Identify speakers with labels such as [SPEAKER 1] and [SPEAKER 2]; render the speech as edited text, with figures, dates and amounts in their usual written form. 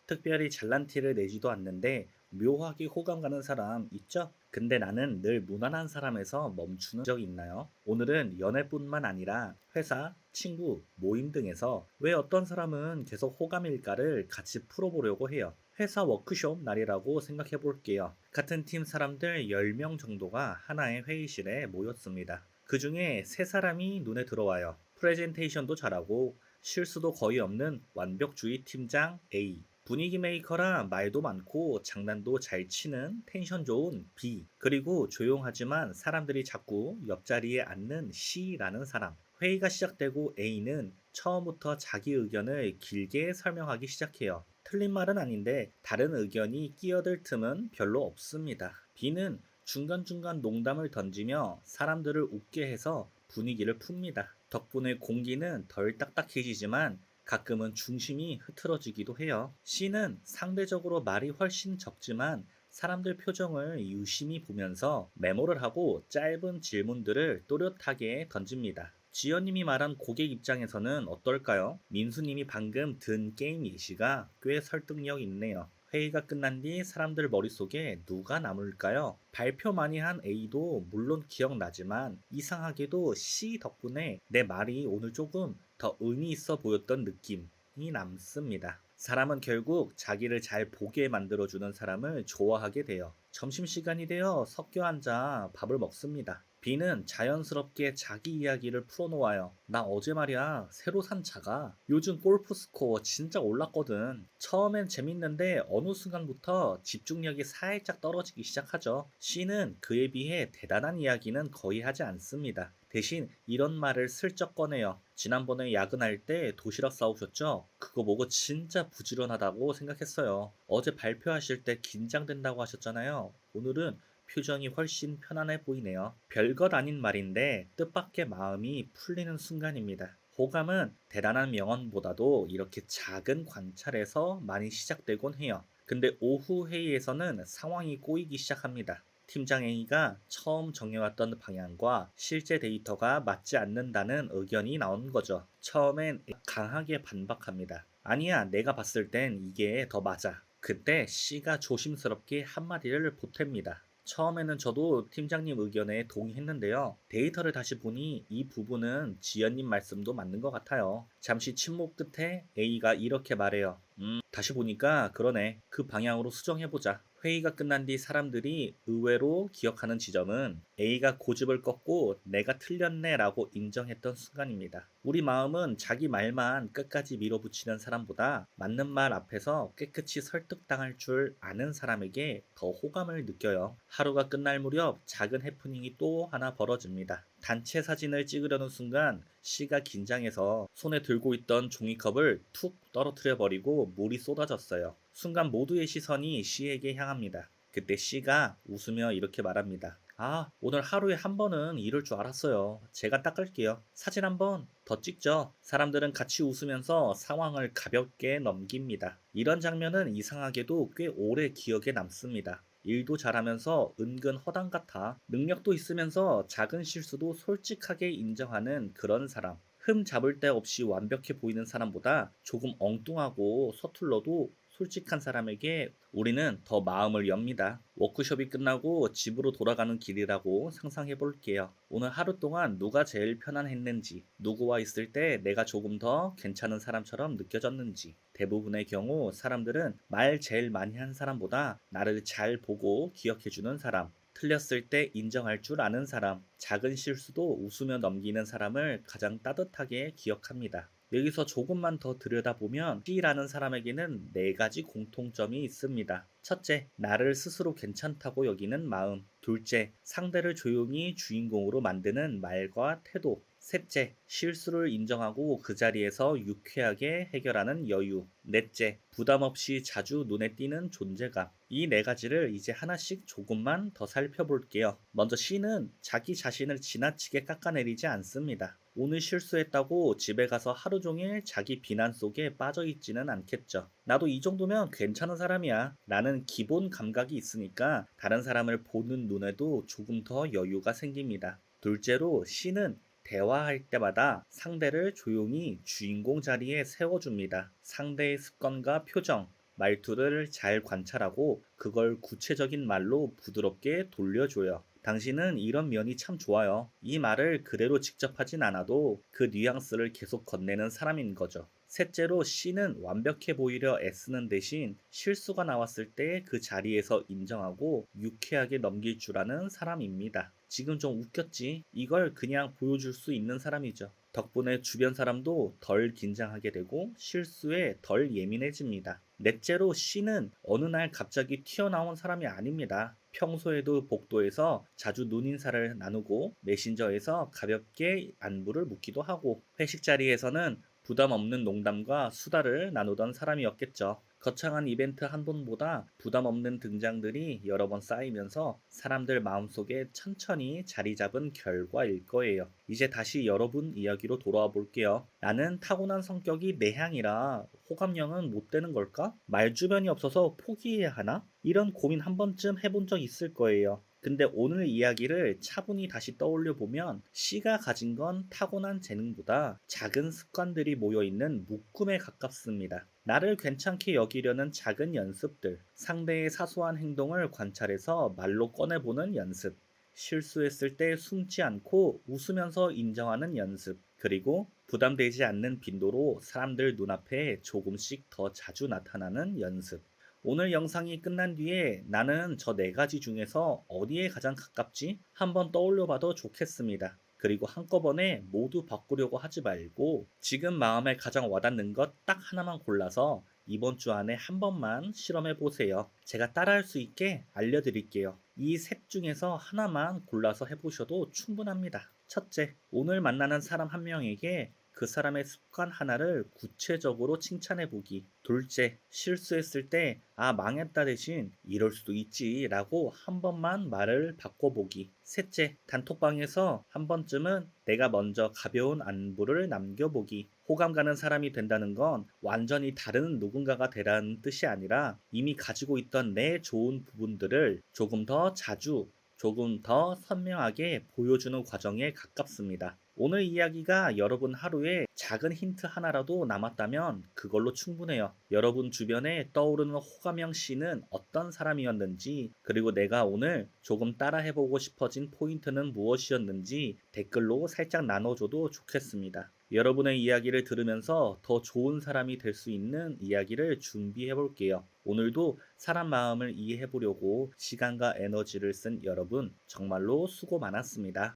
[SPEAKER 1] 특별히 잘난 티를 내지도 않는데 묘하게 호감 가는 사람 있죠? 근데 나는 늘 무난한 사람에서 멈추는 적 있나요? 오늘은 연애뿐만 아니라 회사, 친구, 모임 등에서 왜 어떤 사람은 계속 호감일까를 같이 풀어보려고 해요. 회사 워크숍 날이라고 생각해 볼게요. 같은 팀 사람들 10명 정도가 하나의 회의실에 모였습니다. 그 중에 세 사람이 눈에 들어와요. 프레젠테이션도 잘하고 실수도 거의 없는 완벽주의 팀장 A. 분위기 메이커라 말도 많고 장난도 잘 치는 텐션 좋은 B. 그리고 조용하지만 사람들이 자꾸 옆자리에 앉는 C라는 사람. 회의가 시작되고 A는 처음부터 자기 의견을 길게 설명하기 시작해요. 틀린 말은 아닌데 다른 의견이 끼어들 틈은 별로 없습니다. B는 중간중간 농담을 던지며 사람들을 웃게 해서 분위기를 풉니다. 덕분에 공기는 덜 딱딱해지지만 가끔은 중심이 흐트러지기도 해요. C는 상대적으로 말이 훨씬 적지만 사람들 표정을 유심히 보면서 메모를 하고 짧은 질문들을 또렷하게 던집니다. 지연님이 말한 고객 입장에서는 어떨까요? 민수님이 방금 든 게임 예시가 꽤 설득력 있네요. 회의가 끝난 뒤 사람들 머릿속에 누가 남을까요? 발표 많이 한 A도 물론 기억나지만 이상하게도 C 덕분에 내 말이 오늘 조금 더 의미 있어 보였던 느낌이 남습니다. 사람은 결국 자기를 잘 보게 만들어주는 사람을 좋아하게 돼요. 점심시간이 되어 섞여 앉아 밥을 먹습니다. B는 자연스럽게 자기 이야기를 풀어놓아요. 나 어제 말이야, 새로 산 차가 요즘 골프 스코어 진짜 올랐거든. 처음엔 재밌는데 어느 순간부터 집중력이 살짝 떨어지기 시작하죠. C는 그에 비해 대단한 이야기는 거의 하지 않습니다. 대신 이런 말을 슬쩍 꺼내요. 지난번에 야근할 때 도시락 싸우셨죠? 그거 보고 진짜 부지런하다고 생각했어요. 어제 발표하실 때 긴장된다고 하셨잖아요. 오늘은 표정이 훨씬 편안해 보이네요. 별것 아닌 말인데 뜻밖의 마음이 풀리는 순간입니다. 호감은 대단한 명언보다도 이렇게 작은 관찰에서 많이 시작되곤 해요. 근데 오후 회의에서는 상황이 꼬이기 시작합니다. 팀장 A가 처음 정해왔던 방향과 실제 데이터가 맞지 않는다는 의견이 나온 거죠. 처음엔 강하게 반박합니다. 아니야, 내가 봤을 땐 이게 더 맞아. 그때 C가 조심스럽게 한마디를 보탭니다. 처음에는 저도 팀장님 의견에 동의했는데요. 데이터를 다시 보니 이 부분은 지연님 말씀도 맞는 것 같아요. 잠시 침묵 끝에 A가 이렇게 말해요. 다시 보니까 그러네. 그 방향으로 수정해보자. 회의가 끝난 뒤 사람들이 의외로 기억하는 지점은 A가 고집을 꺾고 내가 틀렸네 라고 인정했던 순간입니다. 우리 마음은 자기 말만 끝까지 밀어붙이는 사람보다 맞는 말 앞에서 깨끗이 설득당할 줄 아는 사람에게 더 호감을 느껴요. 하루가 끝날 무렵 작은 해프닝이 또 하나 벌어집니다. 단체 사진을 찍으려는 순간 C가 긴장해서 손에 들고 있던 종이컵을 툭 떨어뜨려 버리고 물이 쏟아졌어요. 순간 모두의 시선이 C에게 향합니다. 그때 C가 웃으며 이렇게 말합니다. 아, 오늘 하루에 한 번은 이럴 줄 알았어요. 제가 닦을게요. 사진 한 번 더 찍죠. 사람들은 같이 웃으면서 상황을 가볍게 넘깁니다. 이런 장면은 이상하게도 꽤 오래 기억에 남습니다. 일도 잘하면서 은근 허당 같아. 능력도 있으면서 작은 실수도 솔직하게 인정하는 그런 사람. 흠 잡을 데 없이 완벽해 보이는 사람보다 조금 엉뚱하고 서툴러도 솔직한 사람에게 우리는 더 마음을 엽니다. 워크숍이 끝나고 집으로 돌아가는 길이라고 상상해 볼게요. 오늘 하루 동안 누가 제일 편안했는지, 누구와 있을 때 내가 조금 더 괜찮은 사람처럼 느껴졌는지. 대부분의 경우 사람들은 말 제일 많이 한 사람보다 나를 잘 보고 기억해 주는 사람, 틀렸을 때 인정할 줄 아는 사람, 작은 실수도 웃으며 넘기는 사람을 가장 따뜻하게 기억합니다. 여기서 조금만 더 들여다보면 C라는 사람에게는 네 가지 공통점이 있습니다. 첫째, 나를 스스로 괜찮다고 여기는 마음. 둘째, 상대를 조용히 주인공으로 만드는 말과 태도. 셋째, 실수를 인정하고 그 자리에서 유쾌하게 해결하는 여유. 넷째, 부담 없이 자주 눈에 띄는 존재감. 이 네 가지를 이제 하나씩 조금만 더 살펴볼게요. 먼저 C는 자기 자신을 지나치게 깎아내리지 않습니다. 오늘 실수했다고 집에 가서 하루 종일 자기 비난 속에 빠져 있지는 않겠죠. 나도 이 정도면 괜찮은 사람이야 라는 기본 감각이 있으니까 다른 사람을 보는 눈에도 조금 더 여유가 생깁니다. 둘째로 C는 대화할 때마다 상대를 조용히 주인공 자리에 세워줍니다. 상대의 습관과 표정, 말투를 잘 관찰하고 그걸 구체적인 말로 부드럽게 돌려줘요. 당신은 이런 면이 참 좋아요. 이 말을 그대로 직접 하진 않아도 그 뉘앙스를 계속 건네는 사람인 거죠. 셋째로 C는 완벽해 보이려 애쓰는 대신 실수가 나왔을 때 그 자리에서 인정하고 유쾌하게 넘길 줄 아는 사람입니다. 지금 좀 웃겼지? 이걸 그냥 보여줄 수 있는 사람이죠. 덕분에 주변 사람도 덜 긴장하게 되고 실수에 덜 예민해집니다. 넷째로 C는 어느 날 갑자기 튀어나온 사람이 아닙니다. 평소에도 복도에서 자주 눈인사를 나누고 메신저에서 가볍게 안부를 묻기도 하고 회식 자리에서는 부담 없는 농담과 수다를 나누던 사람이었겠죠. 거창한 이벤트 한 번보다 부담 없는 등장들이 여러 번 쌓이면서 사람들 마음속에 천천히 자리 잡은 결과일 거예요. 이제 다시 여러분 이야기로 돌아와 볼게요. 나는 타고난 성격이 내향이라 호감형은 못 되는 걸까? 말 주변이 없어서 포기해야 하나? 이런 고민 한 번쯤 해본 적 있을 거예요. 근데 오늘 이야기를 차분히 다시 떠올려 보면 C가 가진 건 타고난 재능보다 작은 습관들이 모여 있는 묶음에 가깝습니다. 나를 괜찮게 여기려는 작은 연습들, 상대의 사소한 행동을 관찰해서 말로 꺼내보는 연습, 실수했을 때 숨지 않고 웃으면서 인정하는 연습, 그리고 부담되지 않는 빈도로 사람들 눈앞에 조금씩 더 자주 나타나는 연습. 오늘 영상이 끝난 뒤에 나는 저 네 가지 중에서 어디에 가장 가깝지? 한번 떠올려 봐도 좋겠습니다. 그리고 한꺼번에 모두 바꾸려고 하지 말고 지금 마음에 가장 와닿는 것 딱 하나만 골라서 이번 주 안에 한 번만 실험해 보세요. 제가 따라할 수 있게 알려드릴게요. 이 셋 중에서 하나만 골라서 해보셔도 충분합니다. 첫째, 오늘 만나는 사람 한 명에게 그 사람의 습관 하나를 구체적으로 칭찬해 보기. 둘째, 실수했을 때, 아, 망했다 대신 이럴 수도 있지 라고 한 번만 말을 바꿔보기. 셋째, 단톡방에서 한 번쯤은 내가 먼저 가벼운 안부를 남겨보기. 호감 가는 사람이 된다는 건 완전히 다른 누군가가 되라는 뜻이 아니라 이미 가지고 있던 내 좋은 부분들을 조금 더 자주, 조금 더 선명하게 보여주는 과정에 가깝습니다. 오늘 이야기가 여러분 하루에 작은 힌트 하나라도 남았다면 그걸로 충분해요. 여러분 주변에 떠오르는 호감형 씨는 어떤 사람이었는지, 그리고 내가 오늘 조금 따라해보고 싶어진 포인트는 무엇이었는지 댓글로 살짝 나눠줘도 좋겠습니다. 여러분의 이야기를 들으면서 더 좋은 사람이 될 수 있는 이야기를 준비해 볼게요. 오늘도 사람 마음을 이해해 보려고 시간과 에너지를 쓴 여러분 정말로 수고 많았습니다.